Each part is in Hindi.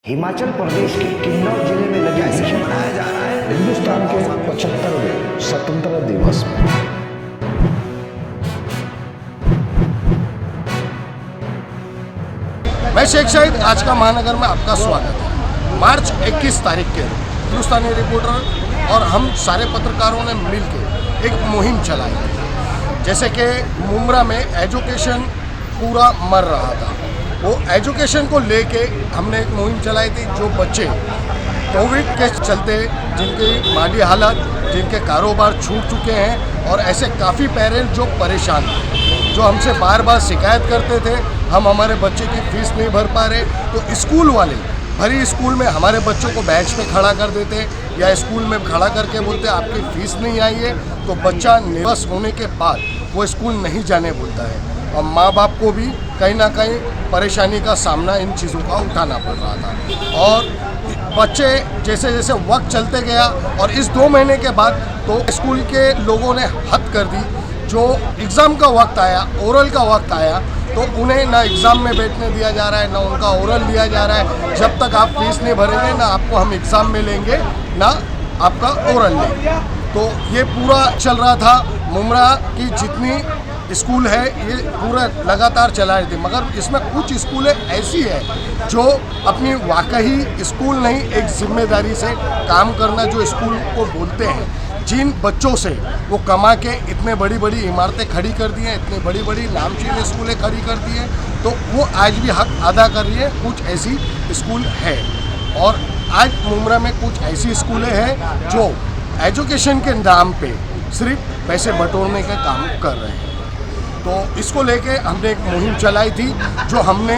हिमाचल प्रदेश के किन्नौर जिले में लगे जश्न मनाया जा रहा है हिंदुस्तान के 75वें स्वतंत्रता दिवस में। मैं शेख शाहिद, आज का महानगर में आपका स्वागत है। मार्च 21 तारीख के हिंदुस्तानी रिपोर्टर और हम सारे पत्रकारों ने मिलकर एक मुहिम चलाई थी। जैसे कि मुमरा में एजुकेशन पूरा मर रहा था, वो एजुकेशन को लेके हमने एक मुहिम चलाई थी। जो बच्चे कोविड के चलते जिनकी माली हालत, जिनके कारोबार छूट चुके हैं और ऐसे काफ़ी पेरेंट्स जो परेशान थे, जो हमसे बार बार शिकायत करते थे हम हमारे बच्चे की फ़ीस नहीं भर पा रहे, तो स्कूल वाले भरी स्कूल में हमारे बच्चों को बेंच पे खड़ा कर देते या स्कूल में खड़ा करके बोलते आपकी फ़ीस नहीं आई है, तो बच्चा निराश होने के बाद वो स्कूल नहीं जाने बोलता है और माँ बाप को भी कहीं ना कहीं परेशानी का सामना इन चीज़ों का उठाना पड़ रहा था। और बच्चे जैसे जैसे वक्त चलते गया और इस 2 महीने के बाद तो स्कूल के लोगों ने हद कर दी। जो एग्ज़ाम का वक्त आया, ओरल का वक्त आया, तो उन्हें ना एग्ज़ाम में बैठने दिया जा रहा है, ना उनका ओरल लिया जा रहा है। जब तक आप फीस नहीं भरेंगे ना आपको हम एग्ज़ाम में लेंगे ना आपका ओरल लेंगे। तो ये पूरा चल रहा था। मुमरा की जितनी स्कूल है ये पूरा लगातार चला रही थी, मगर इसमें कुछ स्कूलें ऐसी है जो अपनी वाकई स्कूल नहीं, एक जिम्मेदारी से काम करना जो स्कूल को बोलते हैं, जिन बच्चों से वो कमा के इतने बड़ी बड़ी इमारतें खड़ी कर दी हैं, इतनी बड़ी बड़ी नामचीन स्कूलें खड़ी कर दी हैं, तो वो आज भी हक अदा कर रही है। कुछ ऐसी स्कूल है और आज मुमरा में कुछ ऐसी स्कूलें हैं जो एजुकेशन के नाम पे सिर्फ पैसे बटोरने का काम कर रहे हैं। तो इसको लेके हमने एक मुहिम चलाई थी, जो हमने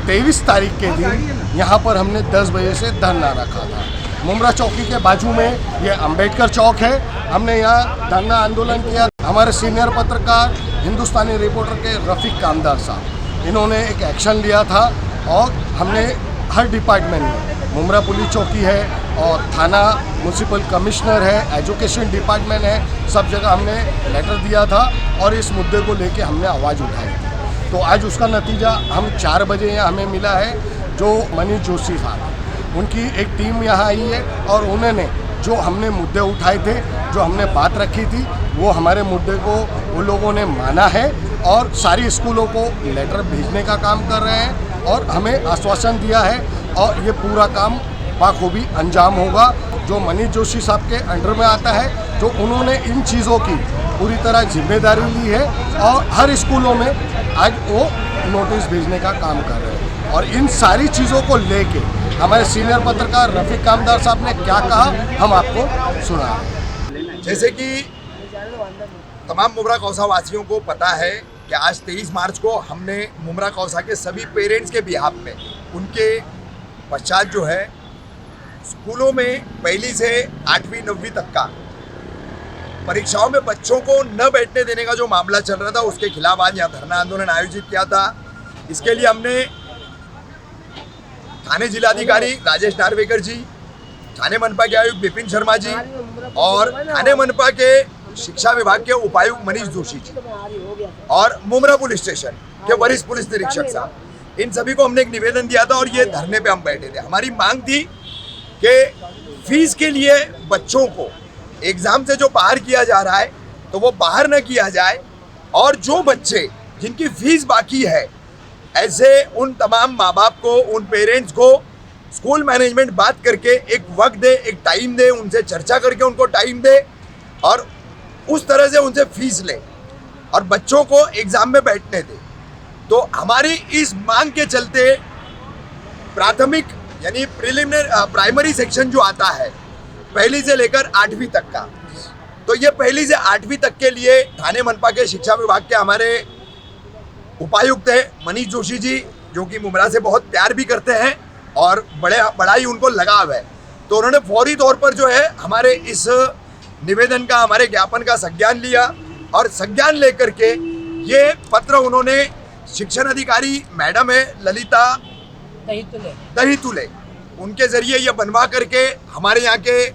23 तारीख के दिन यहाँ पर हमने 10 बजे से धरना रखा था। मुमरा चौकी के बाजू में ये अंबेडकर चौक है, हमने यहाँ धरना आंदोलन किया। हमारे सीनियर पत्रकार हिंदुस्तानी रिपोर्टर के रफ़ीक कामदार साहब, इन्होंने एक एक्शन लिया था और हमने हर डिपार्टमेंट में, मुमरा पुलिस चौकी है और थाना म्यूनसिपल कमिश्नर है, एजुकेशन डिपार्टमेंट है, सब जगह हमने लेटर दिया था और इस मुद्दे को लेके हमने आवाज़ उठाई थी। तो आज उसका नतीजा हम 4 बजे यहाँ हमें मिला है। जो मनीष जोशी साहब, उनकी एक टीम यहाँ आई है और उन्होंने जो हमने मुद्दे उठाए थे, जो हमने बात रखी थी, वो हमारे मुद्दे को उन लोगों ने माना है और सारी स्कूलों को लेटर भेजने का काम कर रहे हैं और हमें आश्वासन दिया है और ये पूरा काम बाखूबी अंजाम होगा। जो मनीष जोशी साहब के अंडर में आता है, जो उन्होंने इन चीज़ों की पूरी तरह जिम्मेदारी ली है और हर स्कूलों में आज वो नोटिस भेजने का काम कर रहे हैं। और इन सारी चीज़ों को लेके हमारे सीनियर पत्रकार रफ़ीक कामदार साहब ने क्या कहा हम आपको सुना। जैसे कि तमाम मुमरा कौसा वासियों को पता है कि आज 23 मार्च को हमने मुमरा कौसा के सभी पेरेंट्स के बिहाफ में, उनके पश्चात जो है स्कूलों में पहली से 8वीं 9वीं तक का परीक्षाओं में बच्चों को न बैठने देने का जो मामला चल रहा था, उसके खिलाफ आज यहाँ धरना आंदोलन आयोजित किया था। इसके लिए हमने थाने जिलाधिकारी राजेश नार्वेकर जी, थाने मनपा के आयुक्त विपिन शर्मा जी और थाने मनपा के शिक्षा विभाग के उपायुक्त मनीष जोशी जी और मुमरा पुलिस स्टेशन के वरिष्ठ पुलिस निरीक्षक साहब, इन सभी को हमने एक निवेदन दिया था और ये धरने पे हम बैठे थे। हमारी मांग थी कि फीस के लिए बच्चों को एग्ज़ाम से जो बाहर किया जा रहा है तो वो बाहर न किया जाए और जो बच्चे जिनकी फ़ीस बाकी है, ऐसे उन तमाम माँ बाप को, उन पेरेंट्स को स्कूल मैनेजमेंट बात करके एक वक्त दे, एक टाइम दे, उनसे चर्चा करके उनको टाइम दे और उस तरह से उनसे फ़ीस ले और बच्चों को एग्ज़ाम में बैठने दे। तो हमारी इस मांग के चलते प्राथमिक यानी प्राइमरी सेक्शन जो आता है पहली से लेकर 8वीं तक का, तो ये पहली से 8वीं तक के लिए थाने मनपा के शिक्षा विभाग के हमारे उपायुक्त है मनीष जोशी जी, जो कि मुमरा से बहुत प्यार भी करते हैं और बड़ा ही उनको लगाव है। तो उन्होंने फौरी तौर पर जो है हमारे इस निवेदन का, हमारे ज्ञापन का संज्ञान लिया और संज्ञान लेकर के ये पत्र उन्होंने शिक्षण अधिकारी मैडम है ललिता दहीतुले, उनके ज़रिए ये बनवा करके हमारे यहाँ के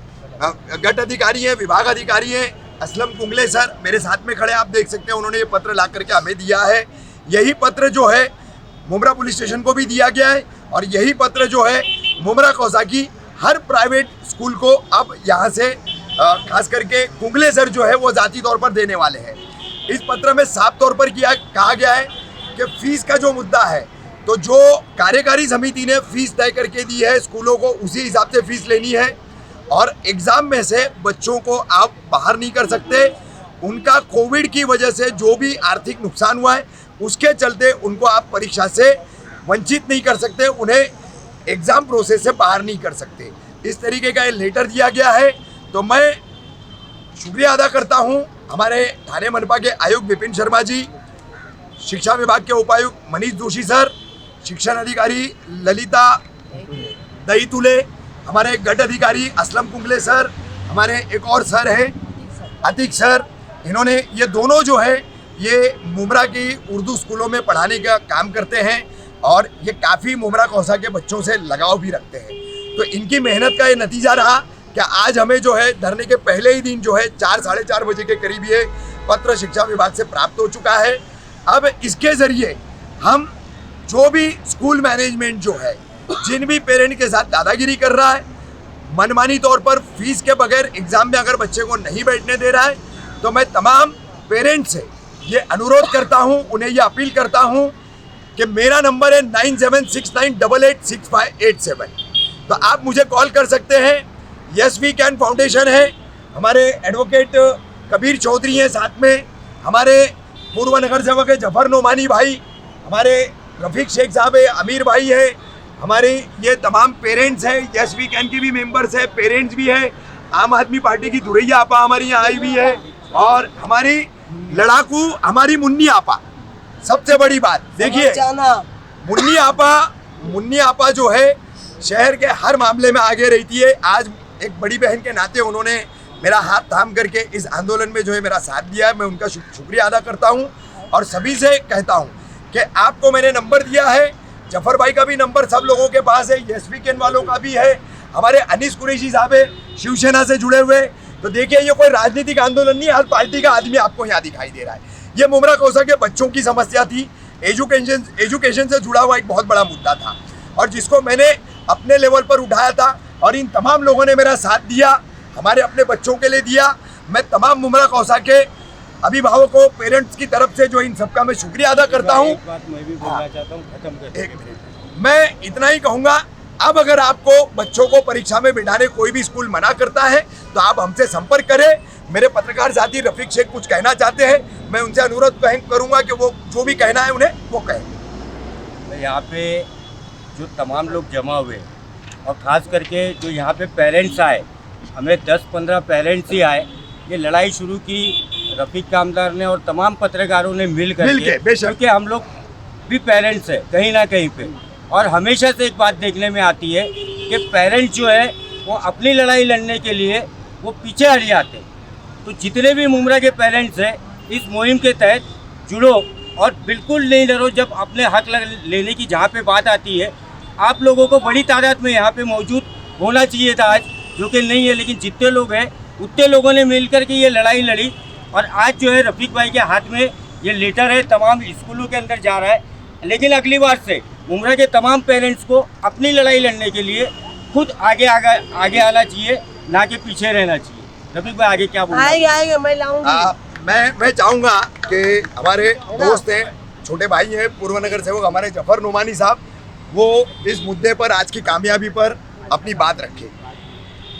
गट अधिकारी हैं, विभाग अधिकारी हैं, असलम कुंगले सर मेरे साथ में खड़े, आप देख सकते हैं, उन्होंने ये पत्र ला करके हमें दिया है। यही पत्र जो है मुमरा पुलिस स्टेशन को भी दिया गया है और यही पत्र जो है मुमरा कौसा की हर प्राइवेट स्कूल को अब यहाँ से खास करके कुंगले सर जो है वो जाती तौर पर देने वाले हैं। इस पत्र में साफ तौर पर कहा गया है कि फीस का जो मुद्दा है, तो जो कार्यकारी समिति ने फीस तय करके दी है स्कूलों को, उसी हिसाब से फीस लेनी है और एग्ज़ाम में से बच्चों को आप बाहर नहीं कर सकते। उनका कोविड की वजह से जो भी आर्थिक नुकसान हुआ है उसके चलते उनको आप परीक्षा से वंचित नहीं कर सकते, उन्हें एग्ज़ाम प्रोसेस से बाहर नहीं कर सकते। इस तरीके का एक लेटर दिया गया है। तो मैं शुक्रिया अदा करता हूं हमारे थाने मनपा के आयुक्त विपिन शर्मा जी, शिक्षा विभाग के उपायुक्त मनीष जोशी सर, शिक्षण अधिकारी ललिता दहीतुले, हमारे गढ़ अधिकारी असलम कुंगले सर, हमारे एक और सर हैं अतीक सर। इन्होंने ये दोनों जो है ये मुमरा की उर्दू स्कूलों में पढ़ाने का काम करते हैं और ये काफ़ी मुमरा कौसा के बच्चों से लगाव भी रखते हैं। तो इनकी मेहनत का ये नतीजा रहा कि आज हमें जो है धरने के पहले ही दिन जो है 4 साढ़े 4 बजे के करीब ये पत्र शिक्षा विभाग से प्राप्त हो चुका है। अब इसके ज़रिए हम जो भी स्कूल मैनेजमेंट जो है जिन भी पेरेंट के साथ दादागिरी कर रहा है, मनमानी तौर पर फीस के बगैर एग्ज़ाम में अगर बच्चे को नहीं बैठने दे रहा है, तो मैं तमाम पेरेंट्स से ये अनुरोध करता हूँ, उन्हें ये अपील करता हूँ कि मेरा नंबर है 9769886587। तो आप मुझे कॉल कर सकते हैं। यस वी कैन फाउंडेशन है, हमारे एडवोकेट कबीर चौधरी हैं, साथ में हमारे पूर्व नगर सेवक है जफर नोमानी भाई, हमारे रफीक शेख साहब है, अमीर भाई है, हमारे ये तमाम पेरेंट्स हैं, यस वी कैन की भी मेंबर्स है, पेरेंट्स भी है, आम आदमी पार्टी की दुरैया आपा हमारी यहाँ आई हुई है और हमारी लड़ाकू हमारी मुन्नी आपा। सबसे बड़ी बात देखिए, मुन्नी आपा जो है शहर के हर मामले में आगे रहती है। आज एक बड़ी बहन के नाते उन्होंने मेरा हाथ थाम करके इस आंदोलन में जो है मेरा साथ दिया है, मैं उनका शुक्रिया अदा करता हूं और सभी से कहता हूं कि आपको मैंने नंबर दिया है, जफर भाई का भी नंबर सब लोगों के पास है, यस वीकेंड वालों का भी है, हमारे अनीस कुरैशी साहब है शिवसेना से जुड़े हुए। तो देखिए ये कोई राजनीतिक आंदोलन नहीं, हर पार्टी का आदमी आपको यहाँ दिखाई दे रहा है। ये मुमरा कौसा के बच्चों की समस्या थी, एजुकेशन से जुड़ा हुआ एक बहुत बड़ा मुद्दा था और जिसको मैंने अपने लेवल पर उठाया था और इन तमाम लोगों ने मेरा साथ दिया, हमारे अपने बच्चों के लिए दिया। मैं तमाम मुमरा कौसा के अभिभावकों, पेरेंट्स की तरफ से जो इन सबका मैं शुक्रिया अदा करता हूँ। एक बात मैं भी बोलना चाहता हूँ, खत्म कर एक मिनट, मैं इतना ही कहूँगा, अब अगर आपको बच्चों को परीक्षा में बिठाने कोई भी स्कूल मना करता है तो आप हमसे संपर्क करें। मेरे पत्रकार साथी रफीक शेख कुछ कहना चाहते हैं, मैं उनसे अनुरोध करूँगा कि वो जो भी कहना है उन्हें वो कहें। यहाँ पे जो तमाम लोग जमा हुए और ख़ास करके जो यहाँ पे पेरेंट्स आए, हमें 10-15 पेरेंट्स ही आए, ये लड़ाई शुरू की रफ़ीक कामदार ने और तमाम पत्रकारों ने मिल करके, क्योंकि हम लोग भी पेरेंट्स हैं कहीं ना कहीं पे, और हमेशा से एक बात देखने में आती है कि पेरेंट्स जो है वो अपनी लड़ाई लड़ने के लिए वो पीछे हट जाते हैं। तो जितने भी मुमरा के पेरेंट्स हैं इस मुहिम के तहत जुड़ो और बिल्कुल नहीं डरो। जब अपने हक लेने की जहाँ पे बात आती है, आप लोगों को बड़ी तादाद में यहाँ पे मौजूद होना चाहिए था आज, जो कि नहीं है, लेकिन जितने लोग हैं उतने लोगों ने मिल कर के ये लड़ाई लड़ी और आज जो है रफ़ीक भाई के हाथ में ये लेटर है, तमाम स्कूलों के अंदर जा रहा है। लेकिन अगली बार से मुमरा के तमाम पेरेंट्स को अपनी लड़ाई लड़ने के लिए खुद आगे आना चाहिए, ना कि पीछे रहना चाहिए। रफ़ीक भाई आगे क्या बोलना? आएंगे मैं लाऊंगी। मैं चाहूँगा कि हमारे दोस्त हैं, छोटे भाई हैं, पूर्व नगर सेवक हमारे जफर नोमानी साहब, वो इस मुद्दे पर, आज की कामयाबी पर अपनी बात रखें।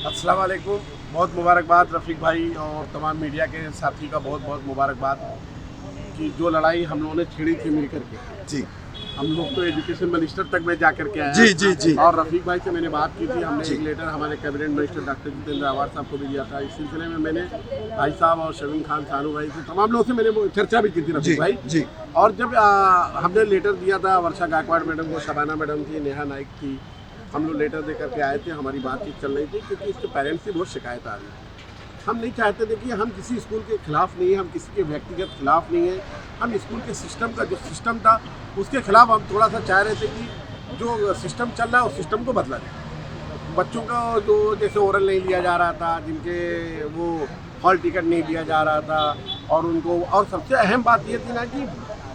अस्सलाम वालेकुम, बहुत मुबारकबाद रफ़ीक भाई और तमाम मीडिया के साथी का बहुत बहुत मुबारकबाद कि जो लड़ाई हम लोगों ने छेड़ी थी मिल करके। जी, हम लोग तो एजुकेशन मिनिस्टर तक में जा करके आए। जी जी जी। और रफ़ीक भाई से मैंने बात की थी, हमने एक लेटर हमारे कैबिनेट मिनिस्टर डॉक्टर जितेंद्र आवार साहब को भी दिया था। इस सिलसिले में मैंने भाई साहब और शमीन खान सानू भाई से, तमाम लोगों से मैंने चर्चा भी की थी रफ़ीक भाई जी। और जब हमने लेटर दिया था वर्षा गायकवाड़ मैडम को, शबाना मैडम थी, नेहा नाइक थी, हम लोग लेटर दे करके आए थे, हमारी बातचीत चल रही थी क्योंकि इसके पेरेंट्स की बहुत शिकायत आ रही थी। हम नहीं चाहते थे कि हम किसी स्कूल के खिलाफ नहीं है, हम किसी के व्यक्तिगत खिलाफ नहीं है, हम स्कूल के सिस्टम का जो सिस्टम था उसके खिलाफ हम थोड़ा सा चाह रहे थे कि जो सिस्टम चल रहा है उस सिस्टम को बदला जाए। बच्चों का जो जैसे ओरल नहीं लिया जा रहा था, जिनके वो हॉल टिकट नहीं दिया जा रहा था, और उनको, और सबसे अहम बात ये थी ना कि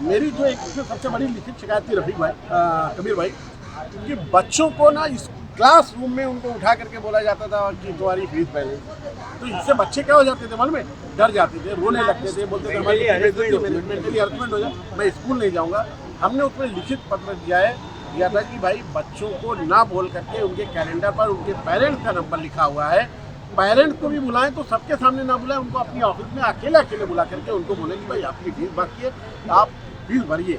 मेरी जो एक सबसे बड़ी लिखित शिकायत थी रफ़ीक भाई, कबीर भाई, कि बच्चों को ना क्लासरूम में उनको उठा करके बोला जाता था कि तुम्हारी फीस पहले। तो इससे बच्चे क्या हो जाते थे मालूम है, डर जाते थे, रोने लगते थे, बोलते थे हमारी मेंटली हरसमेंट हो जाए, मैं स्कूल नहीं जाऊँगा। हमने उसमें लिखित पत्र दिया था कि भाई बच्चों को ना बोल करके उनके कैलेंडर पर उनके पेरेंट्स का नंबर लिखा हुआ है, पेरेंट्स को भी बुलाएं तो सबके सामने ना बुलाएं, उनको अपनी ऑफिस में अकेले बुला करके उनको बोलें कि भाई आपकी फीस बाकी है, आप फीस भरिए।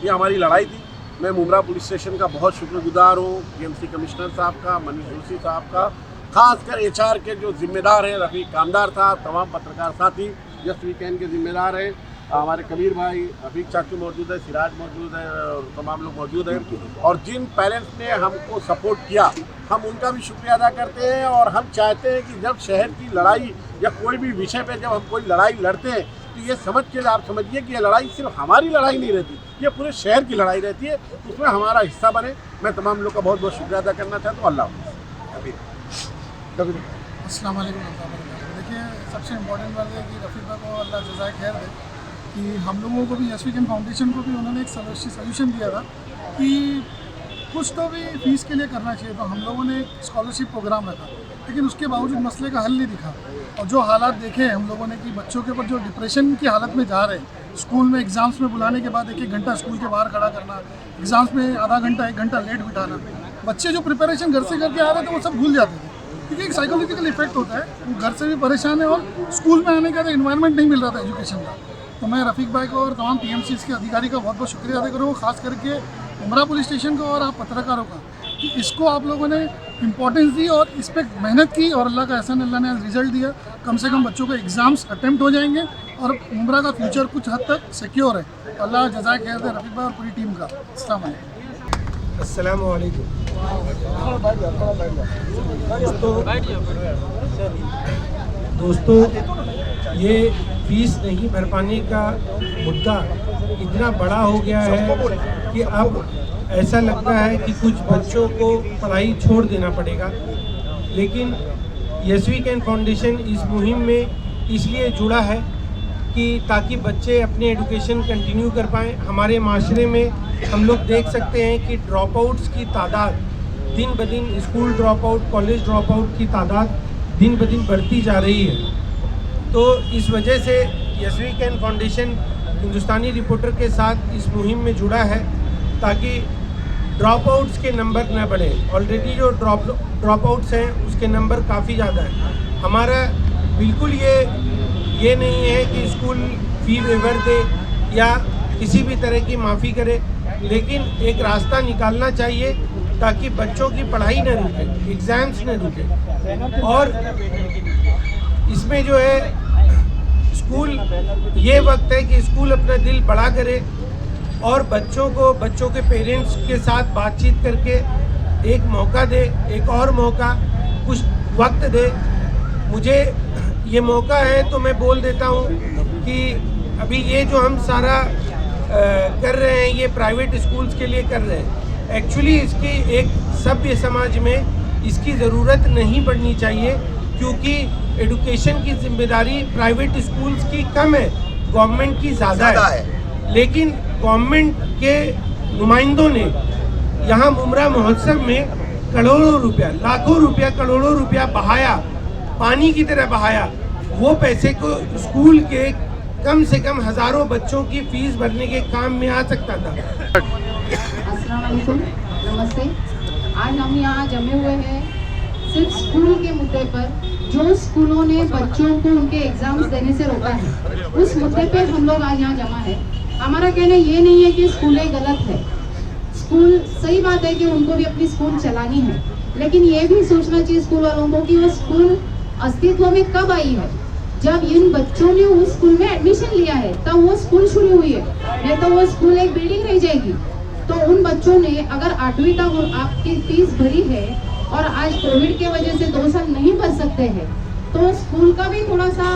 ये हमारी लड़ाई थी। मैं मुमरा पुलिस स्टेशन का बहुत शुक्रगुजार हूँ, PMC कमिश्नर साहब का, मनीष जोशी साहब का, खासकर HR के जो जिम्मेदार हैं, रफीक कामदार था, तमाम पत्रकार साथी जस्ट वीकेंड के जिम्मेदार हैं, हमारे कबीर भाई, रफीक चाचू मौजूद है, सिराज मौजूद है और तमाम लोग मौजूद हैं। और जिन पेरेंट्स ने हमको सपोर्ट किया हम उनका भी शुक्रिया अदा करते हैं। और हम चाहते हैं कि जब शहर की लड़ाई या कोई भी विषय पे जब हम कोई लड़ाई लड़ते हैं तो ये समझ के आप समझिए कि ये लड़ाई सिर्फ हमारी लड़ाई नहीं रहती, ये पूरे शहर की लड़ाई रहती है, उसमें हमारा हिस्सा बने। मैं तमाम लोग का बहुत बहुत शुक्रिया अदा करना चाहता हूँ। अल्लाह हाफ़िज़। अस्सलाम वालेकुम। देखिए सबसे इम्पोर्टेंट बात है कि रफ़ीक भाई को अल्लाह जज़ाए खैर दे कि हम लोगों को भी यस वीकेंड फाउंडेशन को भी उन्होंने एक सोल्यूशन दिया था कि कुछ तो भी फीस के लिए करना चाहिए, तो हम लोगों ने एक स्कॉलरशिप प्रोग्राम रखा, लेकिन उसके बावजूद मसले का हल नहीं दिखा। और जो हालात देखे हैं हम लोगों ने कि बच्चों के ऊपर जो डिप्रेशन की हालत में जा रहे हैं, स्कूल में एग्ज़ाम्स में बुलाने के बाद 1-1 घंटा स्कूल के बाहर खड़ा करना, एग्ज़ाम्स में आधा घंटा 1 घंटा लेट बिठाना, बच्चे जो प्रिपरेशन घर से करके आ रहे थे वो सब भूल जाते थे, क्योंकि एक साइकोलॉजिकल इफेक्ट होता है, वो घर से भी परेशान है और स्कूल में आने का तो इन्वायरमेंट नहीं मिल रहा था एजुकेशन का। तो मैं रफ़ीक भाई को और तमाम PMC के अधिकारी का बहुत बहुत शुक्रिया अदा करूँ, ख़ास करके मुमरा पुलिस स्टेशन को और आप पत्रकारों का, कि इसको आप लोगों ने इम्पोर्टेंस दी और इस पर मेहनत की और अल्लाह का एहसान, अल्लाह ने रिजल्ट दिया। कम से कम बच्चों के एग्ज़ाम्स अटेम्प्ट हो जाएंगे और मुमरा का फ्यूचर कुछ हद तक सिक्योर है। अल्लाह जज़ाए खैर दे रफ़ीक भाई और पूरी टीम का। अस्सलाम वालेकुम। दोस्तों, ये फीस नहीं भर पाने का मुद्दा इतना बड़ा हो गया है कि अब ऐसा लगता है कि कुछ बच्चों को पढ़ाई छोड़ देना पड़ेगा। लेकिन यस वीकेंड फाउंडेशन इस मुहिम में इसलिए जुड़ा है कि ताकि बच्चे अपने एजुकेशन कंटिन्यू कर पाएँ। हमारे माशरे में हम लोग देख सकते हैं कि ड्रॉप आउट्स की तादाद दिन ब दिन, school drop out, college drop out की तादाद दिन ब दिन बढ़ती जा रही है। तो इस वजह से यस वीकेंड फाउंडेशन हिंदुस्तानी रिपोर्टर के साथ इस मुहिम में जुड़ा है ताकि ड्रॉप आउट्स के नंबर न बढ़े। ऑलरेडी जो ड्रॉप आउट्स हैं उसके नंबर काफ़ी ज़्यादा हैं। हमारा बिल्कुल ये नहीं है कि स्कूल फ़ी वेवर दे या किसी भी तरह की माफ़ी करे, लेकिन एक रास्ता निकालना चाहिए ताकि बच्चों की पढ़ाई न रुके, एग्ज़ाम्स न रुके। और इसमें जो है स्कूल, ये वक्त है कि स्कूल अपना दिल बड़ा करे और बच्चों के पेरेंट्स के साथ बातचीत करके एक मौका दे, एक और मौका, कुछ वक्त दे। मुझे ये मौका है तो मैं बोल देता हूँ कि अभी ये जो हम सारा कर रहे हैं ये प्राइवेट स्कूल्स के लिए कर रहे हैं। एक्चुअली इसकी एक सभ्य समाज में इसकी ज़रूरत नहीं पड़नी चाहिए, क्योंकि एजुकेशन की जिम्मेदारी प्राइवेट स्कूल्स की कम है, गवर्नमेंट की ज़्यादा है। लेकिन गवर्नमेंट के नुमाइंदों ने यहाँ मुमरा महोत्सव में करोड़ों रुपया, लाखों रुपया, करोड़ों रुपया बहाया, पानी की तरह बहाया। वो पैसे को स्कूल के कम से कम हज़ारों बच्चों की फीस भरने के काम में आ सकता था। अस्सलाम वालेकुम, नमस्ते। आज हम यहाँ जमे हुए हैं सिर्फ स्कूल के मुद्दे पर, जो स्कूलों ने बच्चों को उनके एग्जाम्स देने से रोका है, उस मुद्दे पे हम लोग आज यहाँ जमा है। हमारा कहना ये नहीं है कि स्कूलें गलत है, स्कूल सही बात है कि उनको भी अपनी स्कूल चलानी है, लेकिन ये भी सोचना चाहिए स्कूल वालों को कि वो स्कूल अस्तित्व में कब आई है। जब इन बच्चों ने उस स्कूल में एडमिशन लिया है तब वो स्कूल शुरू हुई है, नहीं तो वो स्कूल एक बिल्डिंग रह जाएगी। तो उन बच्चों ने अगर 8वीं तक आपकी फीस भरी है और आज कोविड के वजह से 2 साल नहीं भर सकते हैं, तो स्कूल का भी थोड़ा सा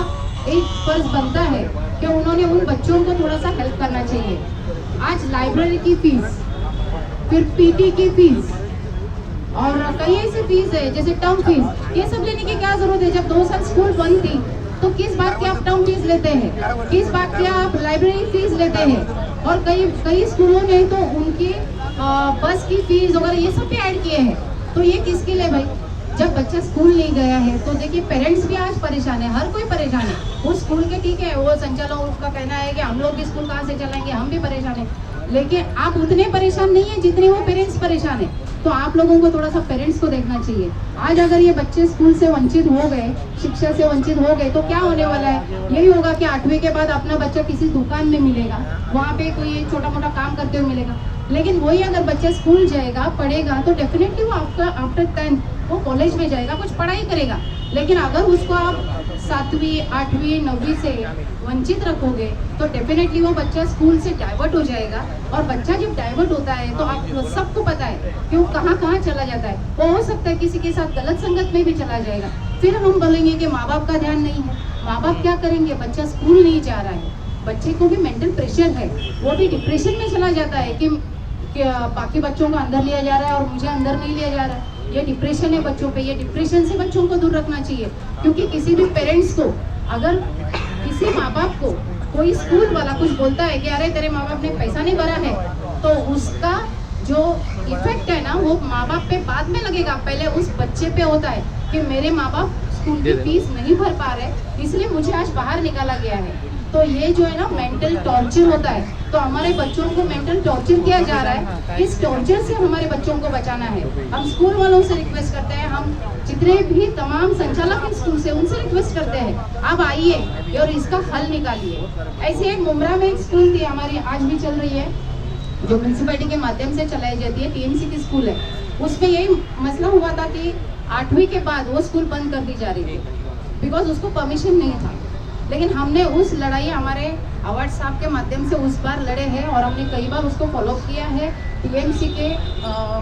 एक फर्ज बनता है कि उन्होंने उन बच्चों को थोड़ा सा हेल्प करना चाहिए। आज लाइब्रेरी की फीस, फिर PT की फीस और कई ऐसी फीस है जैसे टर्म फीस, ये सब लेने की क्या जरूरत है। जब 2 साल स्कूल बंद थी तो किस बात की आप टर्म फीस लेते हैं, किस बात की आप लाइब्रेरी फीस लेते हैं। और कई स्कूलों ने तो उनकी बस की फीस वगैरह ये सब भी ऐड किए हैं। तो ये किसके लिए भाई? जब बच्चा स्कूल नहीं गया है तो देखिए पेरेंट्स भी आज परेशान है, हर कोई परेशान है। वो स्कूल के ठीक है, वो संचालक उसका कहना है कि हम लोग भी स्कूल कहाँ से चलाएंगे, हम भी परेशान है, लेकिन आप उतने परेशान नहीं है जितने वो पेरेंट्स परेशान है। तो आप लोगों को थोड़ा सा पेरेंट्स को देखना चाहिए। आज अगर ये बच्चे स्कूल से वंचित हो गए, शिक्षा से वंचित हो गए, तो क्या होने वाला है? यही होगा कि 8वीं के बाद अपना बच्चा किसी दुकान में मिलेगा, वहाँ पे कोई छोटा मोटा काम करते हुए मिलेगा। लेकिन वही अगर बच्चा स्कूल जाएगा, पढ़ेगा, तो डेफिनेटली वो आफ्टर 10th वो कॉलेज में जाएगा, कुछ पढ़ाई करेगा। लेकिन अगर उसको आप 7वीं 8वीं 9वीं से वंचित रखोगे तो डेफिनेटली वो बच्चा स्कूल से डाइवर्ट हो जाएगा। और बच्चा जब डाइवर्ट होता है तो आप सबको पता है कि वो कहाँ कहाँ चला जाता है। वो हो सकता है किसी के साथ गलत संगत में भी चला जाएगा। फिर हम बोलेंगे कि माँ बाप का ध्यान नहीं है। माँ बाप क्या करेंगे? बच्चा स्कूल नहीं जा रहा है, बच्चे को भी मेंटल प्रेशर है, वो भी डिप्रेशन में चला जाता है कि बाकी बच्चों को अंदर लिया जा रहा है और मुझे अंदर नहीं लिया जा रहा है। ये डिप्रेशन है बच्चों पे। ये डिप्रेशन से बच्चों को दूर रखना चाहिए, क्योंकि किसी भी पेरेंट्स को, अगर किसी माँ बाप को कोई स्कूल वाला कुछ बोलता है कि अरे तेरे माँ बाप ने पैसा नहीं भरा है, तो उसका जो इफेक्ट है ना वो माँ बाप पे बाद में लगेगा, पहले उस बच्चे पे होता है कि मेरे माँ बाप स्कूल की फीस नहीं भर पा रहे, इसलिए मुझे आज बाहर निकाला गया है। तो ये जो है ना मेंटल टॉर्चर होता है। तो हमारे बच्चों को मेंटल टॉर्चर किया जा रहा है। इस टॉर्चर से हमारे बच्चों को बचाना है। हम स्कूल वालों से रिक्वेस्ट करते हैं, हम जितने भी तमाम संचालक हैं स्कूल से, उनसे रिक्वेस्ट करते हैं, आप आइए और इसका हल निकालिए। ऐसे एक मुमरा में एक स्कूल थी हमारी, आज भी चल रही है, जो म्यूनसिपैलिटी के माध्यम से चलाई जाती है, टीएमसी की स्कूल है। उसमें यही मसला हुआ था कि 8वीं के बाद वो स्कूल बंद कर दी जा रही थी, बिकॉज उसको परमिशन नहीं था। लेकिन हमने उस लड़ाई हमारे अवार्ड साहब के माध्यम से उस बार लड़े हैं और हमने कई बार उसको फॉलो किया है टीएमसी के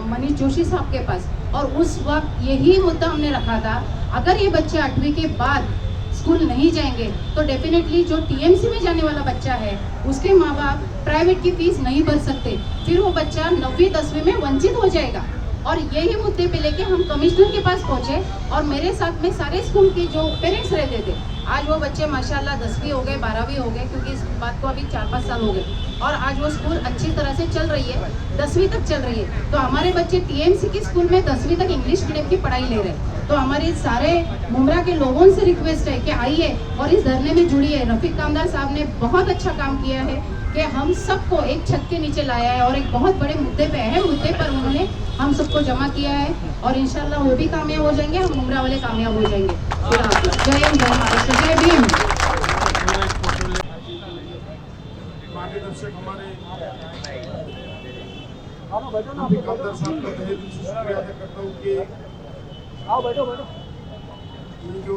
मनीष जोशी साहब के पास। और उस वक्त यही मुद्दा हमने रखा था, अगर ये बच्चे 8वीं के बाद स्कूल नहीं जाएंगे तो डेफिनेटली जो टीएमसी में जाने वाला बच्चा है उसके माँ बाप प्राइवेट की फीस नहीं भर सकते, फिर वो बच्चा 9वीं 10वीं में वंचित हो जाएगा। और यही मुद्दे पे लेके हम कमिश्नर के पास पहुंचे और मेरे साथ में सारे स्कूल के जो पेरेंट्स रहते थे, आज वो बच्चे माशाल्लाह 10वीं हो गए, 12वीं हो गए, क्योंकि इस बात को अभी 4-5 साल हो गए और आज वो स्कूल अच्छी तरह से चल रही है, 10वीं तक चल रही है। तो हमारे बच्चे टीएमसी की स्कूल में 10वीं तक इंग्लिश मीडियम की पढ़ाई ले रहे हैं। तो हमारे सारे मुमरा के लोगों से रिक्वेस्ट है कि आइए और इस धरने में जुड़िए। रफीक कामदार साहब ने बहुत अच्छा काम किया है कि हम सबको एक छत के नीचे लाया है और एक बहुत बड़े मुद्दे पे, अहम मुद्दे पर उन्होंने हम सबको जमा किया है और इंशाल्लाह वो भी कामयाब हो जाएंगे, हम मुमरा वाले कामयाब हो जाएंगे। जय हिंद, जय महाराष्ट्र, जय भीम। मार्गदर्शक हमारे रफीक कामदार साहब का तहे दिल से शुक्रिया अदा करता हूँ कि ये जो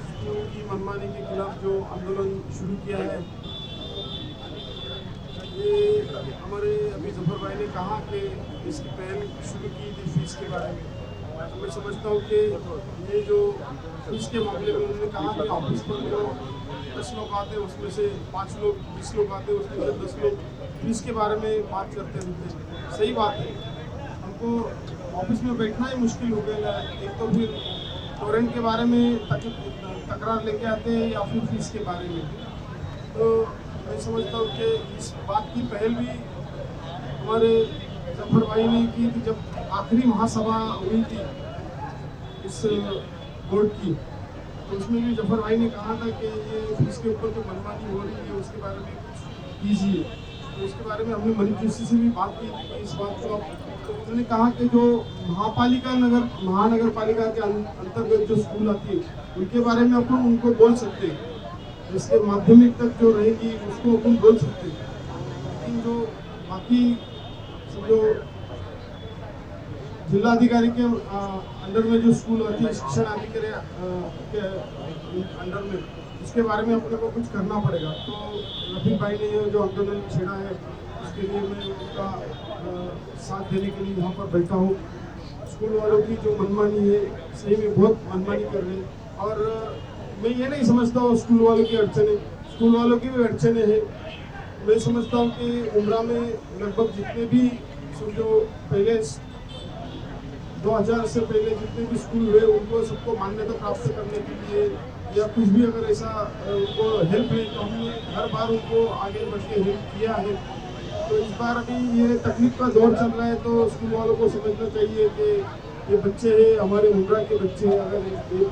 स्कूल की मनमानी के खिलाफ जो आंदोलन शुरू किया है, ये हमारे अभी जफर भाई ने कहा कि इसकी पहल शुरू की थी फीस के बारे में। मैं समझता हूँ कि ये जो फीस के मामले में उन्होंने कहा कि ऑफिस पर जो 10 लोग आते हैं उसमें से 5 लोग 20 लोग आते हैं, उसमें से 10 लोग फीस के बारे में बात करते रहते। सही बात है, हमको ऑफिस में बैठना ही मुश्किल हो गया है। एक तो फिर टोरेंट के बारे में तकरार लेके आते हैं या फिर फीस के बारे में। तो मैं समझता हूँ कि इस बात की पहल भी हमारे जफर भाई ने की थी जब आखिरी महासभा हुई थी इस बोर्ड की, तो उसमें भी जफर भाई ने कहा था कि ये फीस के ऊपर जो मनमानी हो रही है उसके बारे में कुछ कीजिए। तो उसके बारे में हमने मनीष जोशी से भी बात की थी इस बात को। तो उन्होंने कहा कि जो महानगर पालिका के अंतर्गत जो स्कूल आती है उनके बारे में अपन उनको बोल सकते हैं, जिसके माध्यमिक तक जो रहेगी उसको अपन बोल सकते हैं, लेकिन जो बाकी जो जिलाधिकारी के अंडर में जो स्कूल आती है, शिक्षण अधिकारी के अंडर में, उसके बारे में अपने को कुछ करना पड़ेगा। तो रफीक भाई ने जो आंदोलन छेड़ा है उसके लिए मैं उनका साथ देने के लिए यहाँ पर बैठा हूँ। स्कूल वालों की जो मनमानी है, सही में बहुत मनमानी कर रहे हैं और मैं ये नहीं समझता हूँ स्कूल वालों की अड़चने, स्कूल वालों की भी अड़चने हैं। मैं समझता हूँ कि उमरा में लगभग जितने भी समझो पहले 2000 से पहले जितने भी स्कूल हुए उनको सबको मान्यता प्राप्त करने के लिए या कुछ भी अगर ऐसा उनको हेल्प है तो हमने हर बार उनको आगे बढ़ के हेल्प किया है। तो इस बार अभी ये तकलीफ का दौर चल रहा है, तो स्कूल वालों को समझना चाहिए कि ये बच्चे हैं, हमारे उम्र के बच्चे हैं, अगर ये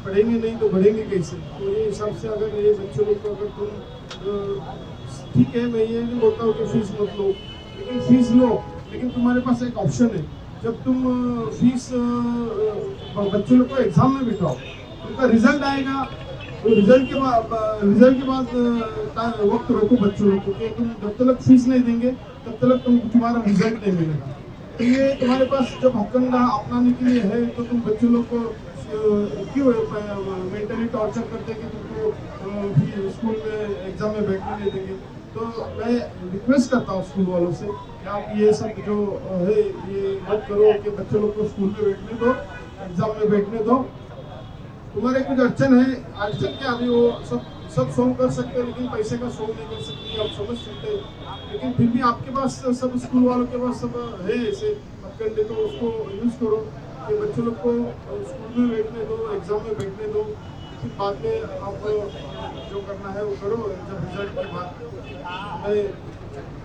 पढ़ेंगे नहीं तो बढ़ेंगे कैसे। तो ये हिसाब से अगर ये बच्चों लोग को अगर तुम ठीक है, मैं ये नहीं बोलता हूँ कि फीस मत लो, लेकिन फीस लो, लेकिन तुम्हारे पास एक ऑप्शन है। जब तुम फीस बच्चों लोग को एग्जाम में बिठाओ, उनका रिजल्ट आएगा, तो रिजल्ट के बाद वक्त रोको बच्चों लोग को कि तुम जब तक फीस नहीं देंगे तब तक तुम्हारा रिजल्ट नहीं मिलेगा। तो ये तुम्हारे पास जब हक्कंडा अपनाने के लिए है, तो तुम बच्चों लोग को क्यों मेंटली टॉर्चर करते कि तुमको स्कूल में एग्जाम में बैठने नहीं देंगे। तो मैं रिक्वेस्ट करता हूँ स्कूल वालों से कि आप ये सब जो है ये मत करो कि बच्चों लोग को स्कूल में बैठने दो, एग्जाम में बैठने दो। तुम्हारे कुछ अड़चन है, अड़चन क्या, अभी वो सब सॉल्व कर सकते हैं, लेकिन पैसे का सॉल्व नहीं कर सकते, आप समझ सकते हैं। लेकिन फिर भी आपके पास सब स्कूल वालों के पास सब है ऐसे हथकंडे, तो उसको यूज़ करो कि बच्चों लोग को स्कूल में बैठने दो, एग्जाम में बैठने दो, फिर बाद में आप जो करना है वो करो। जब रिजल्ट के बाद मैं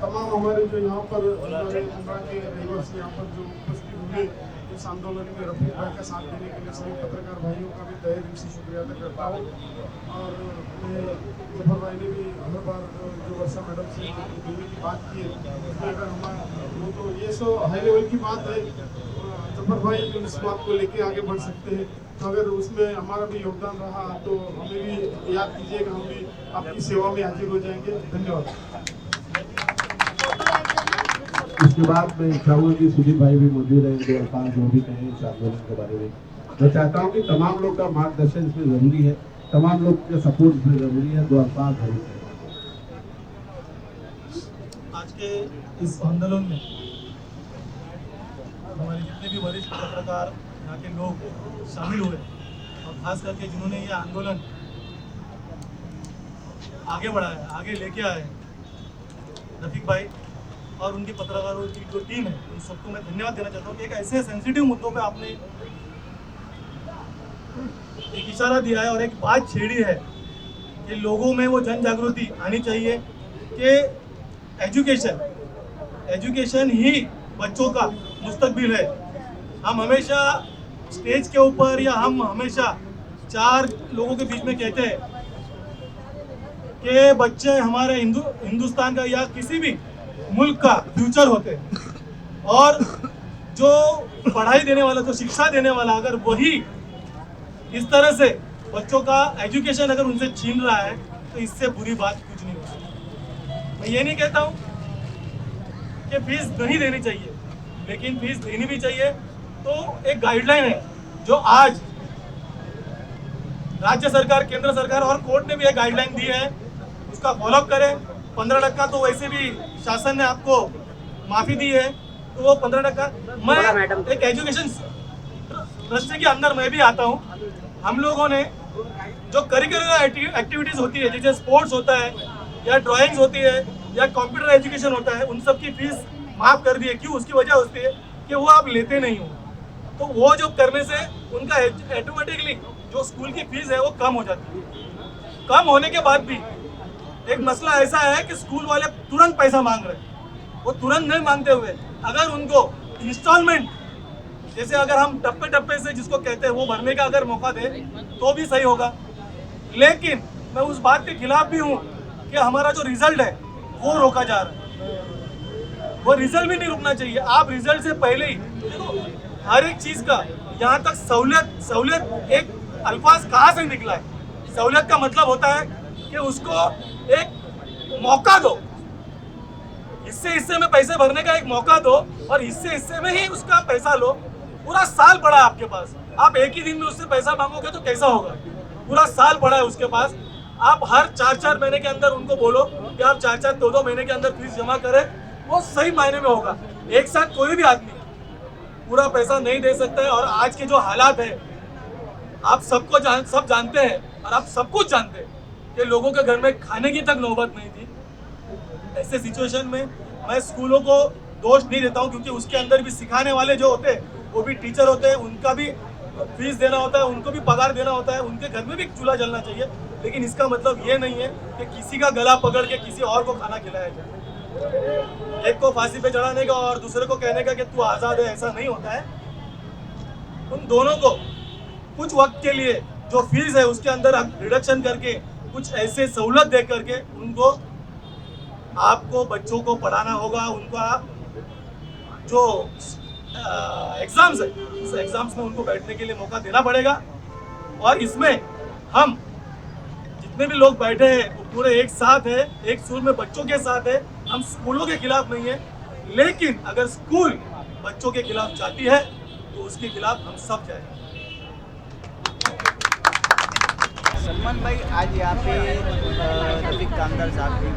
तमाम हमारे जो यहाँ पर हमारे उम्र के रहवासी यहाँ पर जो उपस्थित हुए इस आंदोलन में रफीक भाई का साथ देने के लिए सभी पत्रकार भाइयों का भी तहे दिल से शुक्रिया अदा करता हूँ। और जफर भाई ने भी हर बार जो वर्षा मैडम से मिलने की बात की है, उसमें अगर हमारा वो तो ये सो हाई लेवल की बात है, जफर भाई इस बात को लेके आगे बढ़ सकते हैं। तो अगर उसमें हमारा भी योगदान रहा तो हमें भी याद कीजिएगा, हम भी आपकी सेवा में हाजिर हो जाएंगे। धन्यवाद। इसके बाद मैं चाहूँगा कि सुजीत भाई भी मौजूद है, जो अल्फाज जो भी कहें इस आंदोलन के बारे में। मैं चाहता हूँ कि तमाम लोग का मार्गदर्शन इसमें ज़रूरी है, तमाम लोग का सपोर्ट इसमें ज़रूरी है। दो अल्फाज है आज के इस आंदोलन में हमारे जितने भी वरिष्ठ पत्रकार यहाँ के लोग शामिल हुए, और खास करके जिन्होंने ये आंदोलन आगे बढ़ाया, आगे लेके आए, रफीक भाई और उनके पत्रकारों की जो टीम है, उन सबको मैं धन्यवाद देना चाहता हूँ कि एक ऐसे सेंसिटिव मुद्दों पे आपने एक इशारा दिया है और एक बात छेड़ी है कि लोगों में वो जन जागृति आनी चाहिए कि एजुकेशन ही बच्चों का मुस्तकबिल है। हम हमेशा स्टेज के ऊपर या हम हमेशा चार लोगों के बीच में कहते हैं कि बच्चे हमारे हिंदुस्तान का या किसी भी मुल्क का फ्यूचर होते हैं, और जो पढ़ाई देने वाला, जो शिक्षा देने वाला, अगर वही इस तरह से बच्चों का एजुकेशन अगर उनसे छीन रहा है तो इससे बुरी बात कुछ नहीं होती। मैं ये नहीं कहता हूँ कि फीस नहीं देनी चाहिए, लेकिन फीस देनी भी चाहिए। तो एक गाइडलाइन है जो आज राज्य सरकार, केंद्र सरकार और कोर्ट ने भी एक गाइडलाइन दी है, उसका फॉलोअप करें। 15% तो वैसे भी शासन ने आपको माफी दी है, तो वो 15%। मैं एक एजुकेशन ट्रस्ट के अंदर मैं भी आता हूँ। हम लोगों ने जो करिकुलर एक्टिविटीज होती है, जैसे स्पोर्ट्स होता है या ड्राइंग्स होती है या कंप्यूटर एजुकेशन होता है, उन सब की फीस माफ कर दी है। क्यों? उसकी वजह होती है कि वो आप लेते नहीं हो, तो वो जो करने से उनका ऑटोमेटिकली जो स्कूल की फीस है वो कम हो जाती है। कम होने के बाद भी एक मसला ऐसा है कि स्कूल वाले तुरंत पैसा मांग रहे हैं। वो तुरंत नहीं मांगते हुए अगर उनको इंस्टॉलमेंट, जैसे अगर हम टप्पे टप्पे से जिसको कहते हैं वो भरने का अगर मौका दे तो भी सही होगा। लेकिन मैं उस बात के खिलाफ भी हूँ कि हमारा जो रिजल्ट है वो रोका जा रहा है। वो रिजल्ट भी नहीं रुकना चाहिए। आप रिजल्ट से पहले ही देखो, हर एक चीज़ का यहाँ तक सहूलियत एक अल्फाज कहाँ से निकला है? सहूलियत का मतलब होता है कि उसको एक मौका दो, हिस्से में पैसे भरने का एक मौका दो, और हिस्से में ही उसका पैसा लो। पूरा साल पड़ा है आपके पास, आप एक ही दिन में उससे पैसा मांगोगे तो कैसा होगा? पूरा साल पड़ा है उसके पास। आप हर 4-4 महीने के अंदर उनको बोलो कि आप 4-4 2-2 महीने के अंदर फीस जमा करें, वो सही मायने में होगा। एक साथ कोई भी आदमी पूरा पैसा नहीं दे सकता है। और आज के जो हालात है आप सब जानते हैं, और आप सब कुछ जानते हैं कि लोगों के घर में खाने की तक नौबत नहीं थी। ऐसे सिचुएशन में मैं स्कूलों को दोष नहीं देता हूँ, क्योंकि उसके अंदर भी सिखाने वाले जो होते हैं वो भी टीचर होते हैं, उनका भी फीस देना होता है, उनको भी पगार देना होता है, उनके घर में भी चूल्हा जलना चाहिए। लेकिन इसका मतलब ये नहीं है कि किसी का गला पकड़ के किसी और को खाना खिलाया जाए। एक को फांसी पे चढ़ाने का और दूसरे को कहने का कि तू आज़ाद है, ऐसा नहीं होता है। उन दोनों को कुछ वक्त के लिए जो फीस है उसके अंदर रिडक्शन करके कुछ ऐसे सहूलत दे करके उनको आपको बच्चों को पढ़ाना होगा। उनका जो एग्ज़ाम्स है उस एग्ज़ाम्स में उनको बैठने के लिए मौका देना पड़ेगा। और इसमें हम जितने भी लोग बैठे हैं वो पूरे एक साथ है, एक सुर में बच्चों के साथ है। हम स्कूलों के खिलाफ नहीं है, लेकिन अगर स्कूल बच्चों के खिलाफ जाती है तो उसके खिलाफ हम सब जाएंगे। सलमान भाई, आज यहाँ पे रफीक कामदार साहब की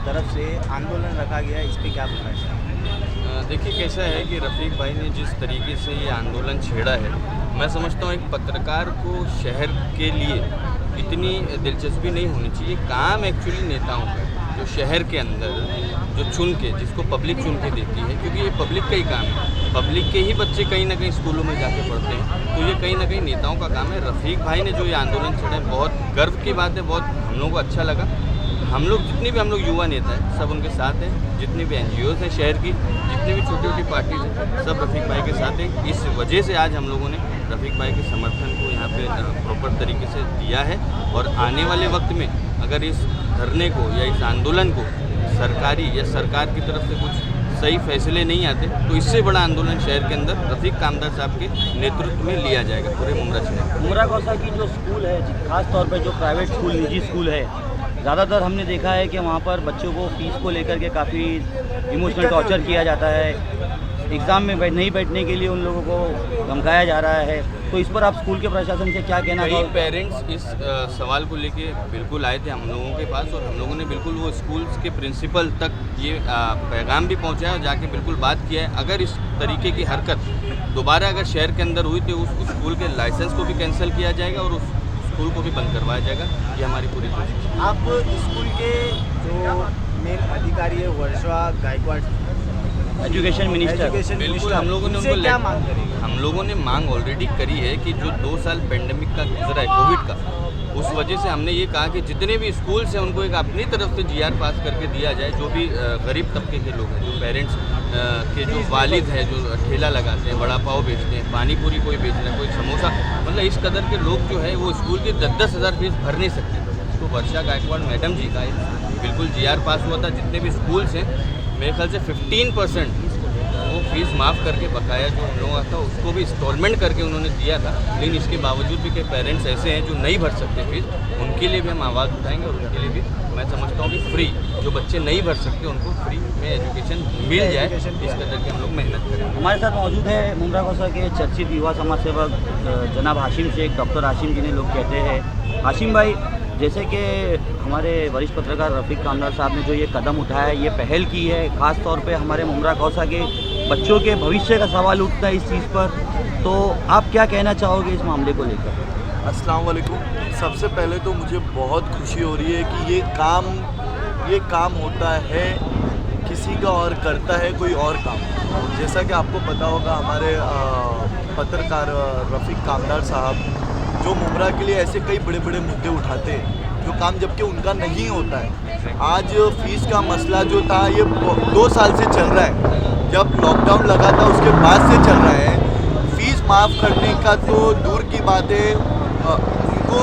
तरफ से आंदोलन रखा गया, इस पर क्या बोलना चाहिए? देखिए कैसा है कि रफ़ीक भाई ने जिस तरीके से ये आंदोलन छेड़ा है, मैं समझता हूँ एक पत्रकार को शहर के लिए इतनी दिलचस्पी नहीं होनी चाहिए। काम एक्चुअली नेताओं का है, जो शहर के अंदर जो चुन के, जिसको पब्लिक चुन के देती है, क्योंकि ये पब्लिक का ही काम है। पब्लिक के ही बच्चे कहीं ना कहीं स्कूलों में जाके पढ़ते हैं, तो ये कहीं ना कहीं नेताओं का काम है। रफ़ीक भाई ने जो ये आंदोलन छेड़ा है, बहुत गर्व की बात है, बहुत हम लोगों को अच्छा लगा। हम लोग जितने भी हम लोग युवा नेता हैं सब उनके साथ हैं, जितने भी NGOs हैं शहर की, जितनी भी छोटी छोटी पार्टीज हैं, सब रफ़ीक भाई के साथ हैं। इस वजह से आज हम लोगों ने रफ़ीक भाई के समर्थन को यहाँ पे प्रॉपर तरीके से दिया है। और आने वाले वक्त में अगर इस धरने को या इस आंदोलन को सरकारी या सरकार की तरफ से कुछ सही फैसले नहीं आते, तो इससे बड़ा आंदोलन शहर के अंदर रफ़ीक कामदार साहब के नेतृत्व में लिया जाएगा पूरे मुमरा शहर। मुमरा कौसा की जो स्कूल है, खास तौर पर जो प्राइवेट स्कूल, निजी स्कूल है, ज़्यादातर हमने देखा है कि वहाँ पर बच्चों को फीस को लेकर के काफ़ी इमोशनल टॉर्चर किया जाता है। एग्ज़ाम में नहीं बैठने के लिए उन लोगों को धमकाया जा रहा है। तो इस पर आप स्कूल के प्रशासन से क्या कहना कई चाहोगे? पेरेंट्स इस सवाल को लेके बिल्कुल आए थे हम लोगों के पास, और हम लोगों ने बिल्कुल वो स्कूल्स के प्रिंसिपल तक ये पैगाम भी पहुंचाया और जाके बिल्कुल बात किया है। अगर इस तरीके की हरकत दोबारा अगर शहर के अंदर हुई तो उस स्कूल के लाइसेंस को भी कैंसिल किया जाएगा और उस स्कूल को भी बंद करवाया जाएगा। ये हमारी पूरी कोशिश है। आप स्कूल के जो मेन अधिकारी है वर्षा गायकवाड़, एजुकेशन मिनिस्टर, बिल्कुल हम लोगों ने उनको क्या मांग करी? हम लोगों ने मांग ऑलरेडी करी है कि जो 2 साल पेंडेमिक का गुजरा है, कोविड का, उस वजह से हमने ये कहा कि जितने भी स्कूल्स हैं उनको एक अपनी तरफ से GR पास करके दिया जाए। जो भी गरीब तबके के लोग हैं, जो पेरेंट्स के जो वालिद हैं, जो ठेला लगाते हैं, वड़ा पाव बेचते हैं, पानी पूरी कोई बेच रहा है, कोई समोसा, मतलब इस कदर के लोग जो है वो स्कूल की 10-10 हज़ार फीस भर नहीं सकते। तो वर्षा गायकवाड़ मैडम जी का बिल्कुल GR पास हुआ था। जितने भी स्कूल्स हैं मेरे ख्याल से 15% वो फीस माफ़ करके बकाया जो हम लोगों का था उसको भी इंस्टॉलमेंट करके उन्होंने दिया था। लेकिन इसके बावजूद भी कई पेरेंट्स ऐसे हैं जो नहीं भर सकते फीस, उनके लिए भी हम आवाज़ उठाएंगे और उनके लिए भी मैं समझता हूँ कि फ्री, जो बच्चे नहीं भर सकते उनको फ्री में एजुकेशन मिल जाए, इस कदर के हम लोग मेहनत करेंगे। हमारे साथ मौजूद है मुमरा कौसा के चर्चित युवा समाज सेवक जनाब हाशिम शेख, डॉक्टर हाशिम जिन्हें लोग कहते हैं। हाशिम भाई, जैसे कि हमारे वरिष्ठ पत्रकार रफ़ीक कामदार साहब ने जो ये कदम उठाया है, ये पहल की है, ख़ास तौर पे हमारे मुमरा कौसा के बच्चों के भविष्य का सवाल उठता है इस चीज़ पर, तो आप क्या कहना चाहोगे इस मामले को लेकर? अस्सलाम वालेकुम। सबसे पहले तो मुझे बहुत खुशी हो रही है कि ये काम होता है, किसी का और करता है कोई और काम। जैसा कि आपको पता होगा, हमारे पत्रकार रफ़ीक कामदार साहब जो मुमरा के लिए ऐसे कई बड़े बड़े मुद्दे उठाते हैं, जो काम जबकि उनका नहीं होता है। आज फीस का मसला जो था ये 2 साल से चल रहा है, जब लॉकडाउन लगा था उसके बाद से चल रहा है। फीस माफ़ करने का तो दूर की बात है, उनको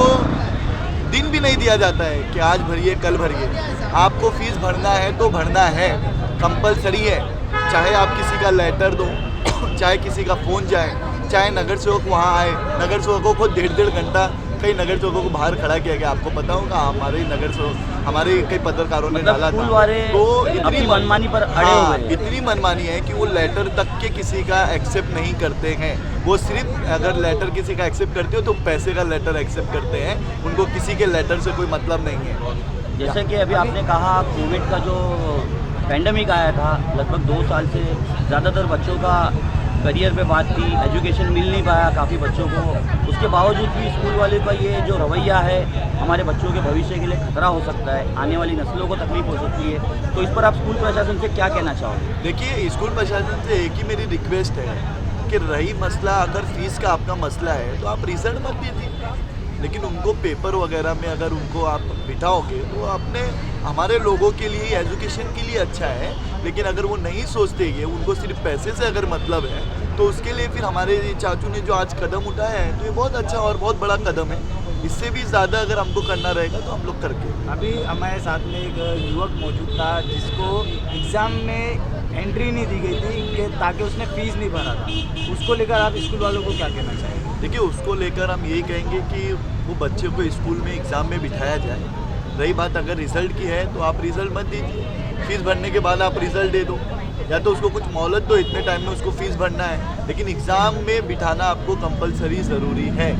दिन भी नहीं दिया जाता है कि आज भरिए कल भरिए। आपको फीस भरना है तो भरना है, कंपलसरी है। चाहे आप किसी का लेटर दो, चाहे किसी का फ़ोन जाए, चाहे नगर सेवक वहाँ आए, नगर सेवकों को 1.5 घंटा कई नगर सेवकों को बाहर खड़ा किया गया। आपको पता होगा, हमारे नगर सेवक, हमारे कई पत्रकारों ने डाला था। तो इतनी मनमानी पर अड़े हुए हैं, इतनी मनमानी है कि वो लेटर तक के किसी का एक्सेप्ट नहीं करते हैं। वो सिर्फ अगर लेटर किसी का एक्सेप्ट करते हो तो पैसे का लेटर एक्सेप्ट करते हैं, उनको किसी के लेटर से कोई मतलब नहीं है। जैसे कि अभी आपने कहा, कोविड का जो पैंडमिक आया था, लगभग 2 साल से ज़्यादातर बच्चों का करियर पे बात थी, एजुकेशन मिल नहीं पाया काफ़ी बच्चों को। उसके बावजूद भी स्कूल वाले का ये जो रवैया है, हमारे बच्चों के भविष्य के लिए खतरा हो सकता है, आने वाली नस्लों को तकलीफ हो सकती है। तो इस पर आप स्कूल प्रशासन से क्या कहना चाहोगे? देखिए, स्कूल प्रशासन से एक ही मेरी रिक्वेस्ट है कि रही मसला, अगर फीस का आपका मसला है तो आप रिजल्ट मत दीजिए। लेकिन उनको पेपर वगैरह में अगर उनको आप बिठाओगे तो अपने हमारे लोगों के लिए एजुकेशन के लिए अच्छा है, लेकिन अगर वो नहीं सोचते कि उनको सिर्फ पैसे से अगर मतलब है तो उसके लिए फिर हमारे चाचू ने जो आज कदम उठाया है तो ये बहुत अच्छा और बहुत बड़ा कदम है। इससे भी ज़्यादा अगर हमको करना रहेगा तो हम लोग करके। अभी हमारे साथ में एक युवक मौजूद था जिसको एग्ज़ाम में एंट्री नहीं दी गई थी कि ताकि उसने फीस नहीं भरा था, उसको लेकर आप स्कूल वालों को क्या कहना चाहेंगे? देखिए, उसको लेकर हम यही कहेंगे कि वो बच्चे को स्कूल में एग्ज़ाम में बिठाया जाए। रही बात अगर रिज़ल्ट की है तो आप रिज़ल्ट मत दीजिए, फीस भरने के बाद आप रिज़ल्ट दे दो, या तो उसको कुछ मोहलत दो, इतने टाइम में उसको फीस भरना है, लेकिन एग्ज़ाम में बिठाना आपको कंपलसरी ज़रूरी है।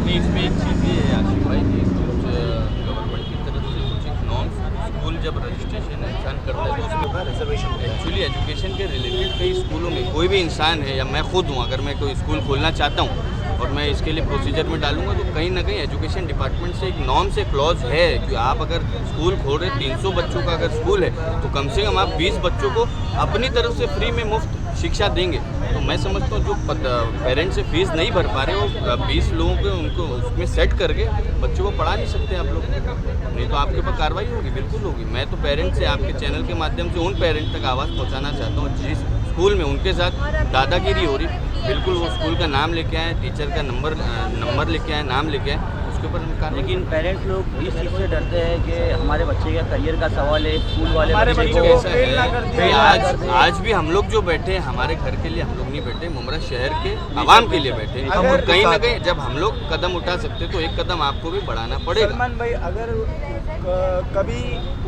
नहीं, इसमें एक चीज़ ये है आशिफ भाई कि कुछ गवर्नमेंट की तरफ से कुछ एक नॉर्म्स, स्कूल जब रजिस्ट्रेशन इंसान करता है तो उसके ऊपर रिजर्वेशन एक्चुअली एजुकेशन के रिलेटेड कई स्कूलों में कोई भी इंसान है या मैं खुद हूँ, अगर मैं कोई स्कूल खोलना चाहता हूँ और मैं इसके लिए प्रोसीजर में डालूंगा तो कहीं ना कहीं एजुकेशन डिपार्टमेंट से एक नॉर्म से क्लॉज है कि आप अगर स्कूल खोल रहे 300 बच्चों का अगर स्कूल है तो कम से कम आप 20 बच्चों को अपनी तरफ से फ्री में मुफ्त शिक्षा देंगे। तो मैं समझता हूँ जो पेरेंट्स से फीस नहीं भर पा रहे वो 20 लोगों को उनको उसमें सेट करके बच्चों को पढ़ा नहीं सकते आप लोग, नहीं तो आपके ऊपर कार्रवाई होगी, बिल्कुल होगी। मैं तो पेरेंट्स से आपके चैनल के माध्यम से उन पेरेंट्स तक आवाज़ पहुँचाना चाहता हूँ जिस स्कूल में उनके साथ दादागिरी हो रही, बिल्कुल वो स्कूल का नाम लेके आए, टीचर का नंबर लेके आए, नाम लेके आए, उसके ऊपर हम। लेकिन पेरेंट्स लोग इस चीज़ से डरते हैं कि हमारे बच्चे का करियर का सवाल है, स्कूल वाले बच्चे को ऐसा है। आज भी हम लोग जो बैठे हैं हमारे घर के लिए हम लोग नहीं बैठे, मुमरा शहर के आवाम के लिए बैठे हैं। कहीं ना कहीं जब हम लोग कदम उठा सकते तो एक कदम आपको भी बढ़ाना पड़ेगा। सलमान भाई, अगर कभी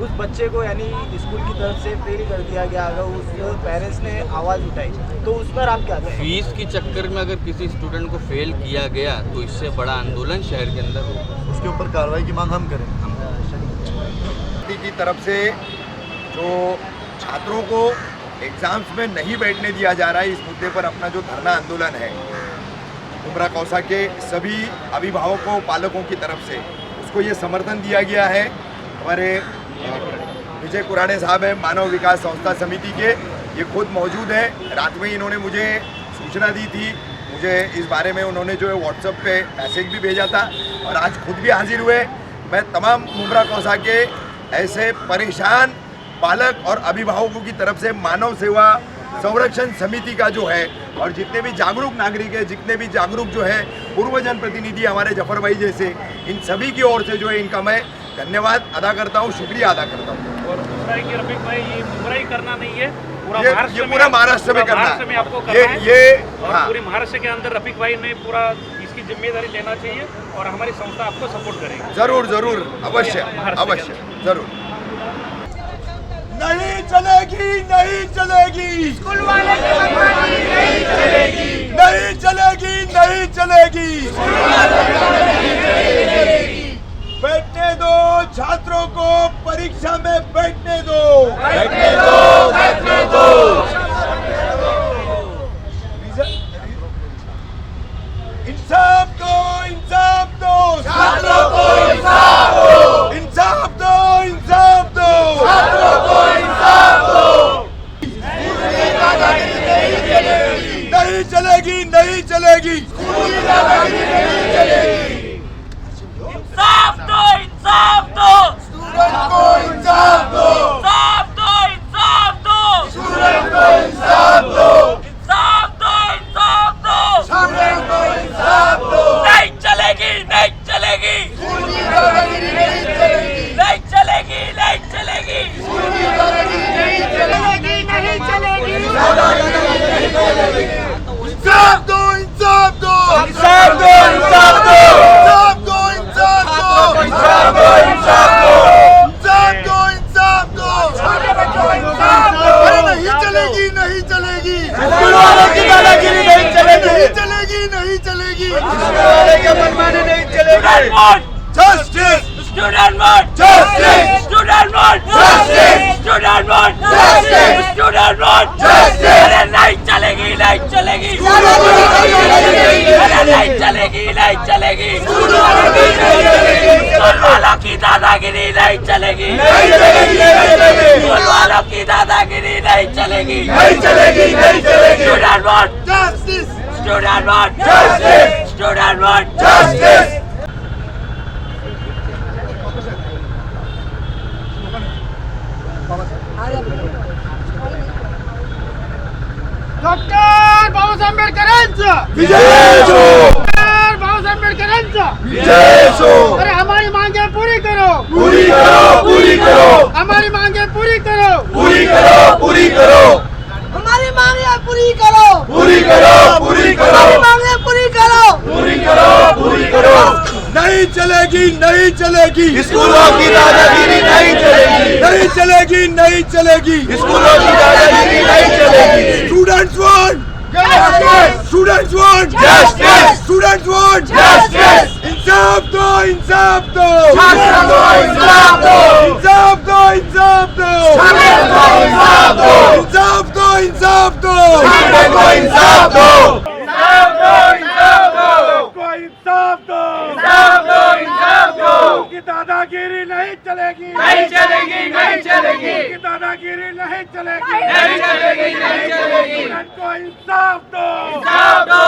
उस बच्चे को यानी स्कूल की तरफ से फेल कर दिया गया, अगर उस पेरेंट्स ने आवाज़ उठाई तो उस पर आप क्या करें? फीस के चक्कर में अगर किसी स्टूडेंट को फेल किया गया तो इससे बड़ा आंदोलन शहर के अंदर होगा, उसके ऊपर कार्रवाई की मांग हम करें। की तरफ से जो छात्रों को एग्ज़ाम्स में नहीं बैठने दिया जा रहा है, इस मुद्दे पर अपना जो धरना आंदोलन है उमरा कौसा के सभी अभिभावकों पालकों की तरफ से उसको ये समर्थन दिया गया है। हमारे विजय कुराने साहब हैं मानव विकास संस्था समिति के, ये खुद मौजूद है। रात में इन्होंने मुझे सूचना दी थी, मुझे इस बारे में उन्होंने जो है व्हाट्सएप पे मैसेज भी भेजा था और आज खुद भी हाजिर हुए। मैं तमाम मुमरा कौसा के ऐसे परेशान पालक और अभिभावकों की तरफ से मानव सेवा संरक्षण समिति का जो है और जितने भी जागरूक नागरिक है, जितने भी जागरूक जो है पूर्व जनप्रतिनिधि हमारे जफर भाई जैसे, इन सभी की ओर से जो है इनका मैं धन्यवाद अदा करता हूँ, शुक्रिया अदा करता हूँ। और रफीक भाई, ये मुमरा ही करना नहीं है, ये पूरा महाराष्ट्र में करना है, आपको करना है। ये और हाँ। पूरे महाराष्ट्र के अंदर रफीक भाई ने पूरा इसकी जिम्मेदारी लेना चाहिए और हमारी संस्था आपको सपोर्ट करेगी। जरूर जरूर, अवश्य अवश्य, जरूर। नहीं चलेगी, नहीं चलेगी, स्कूल वाले की मनमानी नहीं चलेगी, नहीं चलेगी, नहीं चलेगी, स्कूल वाले की मनमानी नहीं चलेगी। बैठने दो छात्रों को, परीक्षा में बैठने दो, बैठने दो, बैठने दो। इंसाफ दो, इंसाफ दो, छात्रों को इंसाफ दो, इंसाफ दो, इंसाफ दो, छात्रों को इंसाफ दो। नहीं चलेगी, नहीं चलेगी, नहीं चलेगी। इंसाफ दो, इंसाफ दो, स्टूडेंट को इंसाफ दो, इंसाफ दो, इंसाफ दो, स्टूडेंट को इंसाफ दो, इंसाफ दो, इंसाफ दो, स्टूडेंट को इंसाफ दो। नहीं चलेगी, नहीं चलेगी, स्कूल की दादागिरी नहीं चलेगी, नहीं चलेगी, नहीं चलेगी, स्कूल की दादागिरी नहीं चलेगी, नहीं चलेगी, नहीं चलेगी। इंसाफ दो, इंसाफ दो, इंसाफ दो, इंसाफ दो, इंसाफ दो, इंसाफ दो, इंसाफ दो, इंसाफ दो, इंसाफ दो, इंसाफ दो, छोटे बच्चों को इंसाफ दो। अरे नहीं चलेगी, नहीं चलेगी, स्कूल वालों की दादागिरी नहीं चलेगी, नहीं चलेगी, नहीं चलेगी, स्कूल वाले के मनमानी नहीं चलेगी। Justice, student want justice, student want justice, student want justice, student want justice. अरे नहीं चलेगी, नहीं चलेगी, अरे नहीं चलेगी, नहीं चलेगी, स्कूल वालों की दादागिरी नहीं चलेगी, नहीं चलेगी, नहीं चलेगी, स्कूल वालों की दादागिरी नहीं चलेगी, नहीं चलेगी, नहीं चलेगी। Student want justice, student want justice, Student want justice. Doctor Babasaheb आंबेडकरांचा विजय असो. डॉक्टर बाबासाहेब आंबेडकरांचा विजय असो. अरे हमारी मांगे पूरी करो, पूरी करो, पूरी करो, हमारी मांगे पूरी करो, पूरी करो, पूरी करो, हमारी मांगे पूरी करो, पूरी करो, पूरी करो, हमारी मांगे पूरी करो, पूरी करो, पूरी करो. नहीं चलेगी, नहीं चलेगी, स्कूलों की दादागिरी नहीं चलेगी, नहीं चलेगी, नहीं चलेगी, स्कूलों की दादागिरी नहीं चलेगी. Students want Justice. Students want Justice. Students want Justice. इंसाफ दो, इंसाफ दो, शासन दो, इंसाफ दो, इंसाफ दो, इंसाफ दो, शासन दो, इंसाफ दो, इंसाफ दो, इंसाफ दो, शासन दो, इंसाफ दो, इंसाफ दो, इंसाफ दो, को इंसाफ दो, इंसाफ दो, इंसाफ दो. की दादागिरी नहीं चलेगी, नहीं चलेगी, नहीं चलेगी, की दादागिरी नहीं चलेगी, नहीं चलेगी, नहीं चलेगी. स्टूडेंट को इंसाफ दो, इंसाफ दो,